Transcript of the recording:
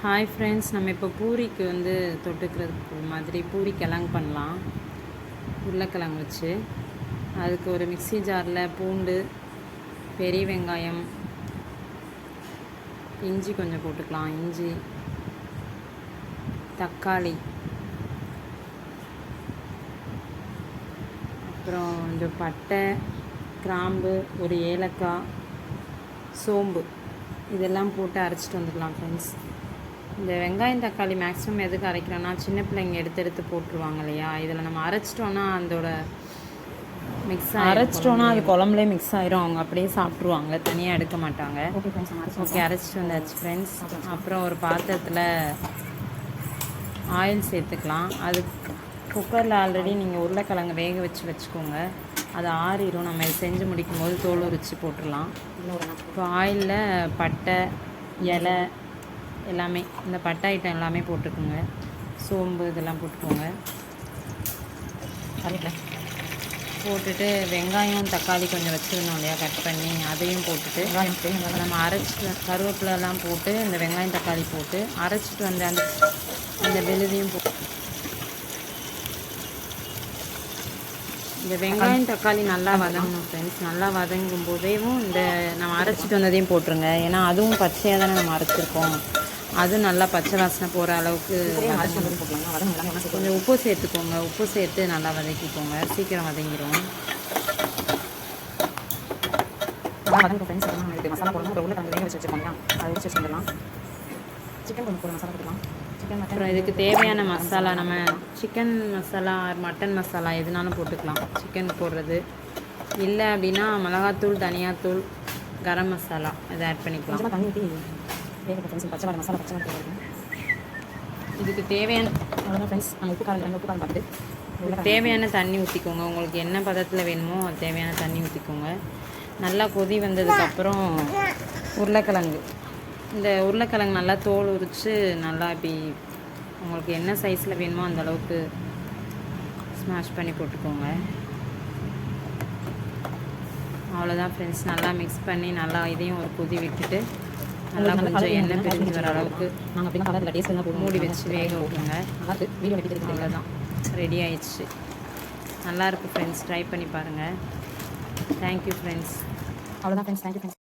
Hi friends, நம்ம இப்போ பூரிக்கு வந்து தொட்டுக்கிறதுக்கு மாதிரி பூரி கிழங்கு பண்ணலாம். உருளைக்கிழங்கு வச்சு அதுக்கு ஒரு மிக்ஸி ஜாரில் பூண்டு, பெரிய வெங்காயம், இஞ்சி கொஞ்சம் போட்டுக்கலாம். இஞ்சி, தக்காளி, அப்புறம் இந்த பட்டை, கிராம்பு, ஒரு ஏலக்காய், சோம்பு இதெல்லாம் போட்டு அரைச்சிட்டு வந்துக்கலாம் ஃப்ரெண்ட்ஸ். இந்த வெங்காயம் தக்காளி மேக்ஸிமம் எதுக்கு அரைக்கிறோன்னா, சின்ன பிள்ளைங்க எடுத்து போட்டுருவாங்க இல்லையா. இதில் நம்ம அரைச்சிட்டோன்னா அதோட அரைச்சிட்டோன்னா அது குழம்புலே மிக்ஸ் ஆயிரும். அவங்க அப்படியே சாப்பிட்ருவாங்க, தனியாக எடுக்க மாட்டாங்க. ஓகே, அரைச்சிட்டு வந்தாச்சு ஃப்ரெண்ட்ஸ். அப்புறம் ஒரு பாத்திரத்தில் ஆயில் சேர்த்துக்கலாம். அது குக்கரில் ஆல்ரெடி நீங்கள் உருளைக்கிழங்கு வேக வச்சுக்கோங்க. அது ஆறிடும். நம்ம இது செஞ்சு முடிக்கும் போது தோல் உரித்து போட்டுடலாம். இப்போ ஆயிலில் பட்டை, இலை எல்லாமே, இந்த பட்டை ஐட்டம் எல்லாமே போட்டுக்கோங்க. சோம்பு இதெல்லாம் போட்டுக்கோங்க. போட்டுட்டு வெங்காயம் தக்காளி கொஞ்சம் வச்சுருந்தோம் இல்லையா, கட் பண்ணி அதையும் போட்டுட்டு நம்ம அரைச்சி கருவேப்பிலெல்லாம் போட்டு இந்த வெங்காயம் தக்காளி போட்டு அரைச்சிட்டு வந்து அந்த விழுதையும் போட்டு இந்த வெங்காயம் தக்காளி நல்லா வதங்கணும் ஃப்ரெண்ட்ஸ். நல்லா வதங்கும் போதேவும் இந்த நம்ம அரைச்சிட்டு வந்ததையும் போட்டுருங்க. ஏன்னா அதுவும் பச்சையாக தானே நம்ம அரைச்சிருக்கோம். அது நல்லா பச்சை வாசனை போகிற அளவுக்கு கொஞ்சம் உப்பு சேர்த்துக்கோங்க. உப்பு சேர்த்து நல்லா வதக்கிக்கோங்க, சீக்கிரம் வதங்கிடும். மசாலா போடணும். ஒரு உருளைக்கிழங்கு வேக வச்சு வச்சுருக்கோம், அதை உரிச்சு வச்சுக்கலாம். சிக்கன் கொஞ்சம் போட மசாலா போட்டுக்கலாம். அப்புறம் இதுக்கு தேவையான மசாலா நம்ம சிக்கன் மசாலா, மட்டன் மசாலா எதுனாலும் போட்டுக்கலாம். சிக்கன் போடுறது இல்லை அப்படின்னா மிளகாத்தூள், தனியாத்தூள், கரம் மசாலா இதை ஆட் பண்ணிக்கலாம். தண்ணி ஊற்றி பச்சை மசாலா இதுக்கு தேவையான தேவையான தண்ணி ஊற்றிக்கோங்க. உங்களுக்கு என்ன பதத்தில் வேணுமோ அது தேவையான தண்ணி ஊற்றிக்கோங்க. நல்லா கொதி வந்ததுக்கப்புறம் உருளைக்கிழங்கு, இந்த உருளைக்கிழங்கு நல்லா தோல் உரித்து நல்லா இப்படி உங்களுக்கு என்ன சைஸில் வேணுமோ அந்த அளவுக்கு ஸ்மாஷ் பண்ணி போட்டுக்கோங்க. அவ்வளோதான் ஃப்ரெண்ட்ஸ். நல்லா மிக்ஸ் பண்ணி நல்லா இதையும் ஒரு கொதி விட்டுட்டு நல்லா கொஞ்சம் எண்ணெய் பிரிஞ்சு வர அளவுக்கு மூடி வச்சு வேக விட்டுருங்க. அவ்வளோதான், ரெடி ஆயிடுச்சு. நல்லாயிருக்கு ஃப்ரெண்ட்ஸ், ட்ரை பண்ணி பாருங்கள். Thank you friends. அவ்வளோதான் ஃப்ரெண்ட்ஸ், தேங்க்யூ ஃப்ரெண்ட்ஸ்.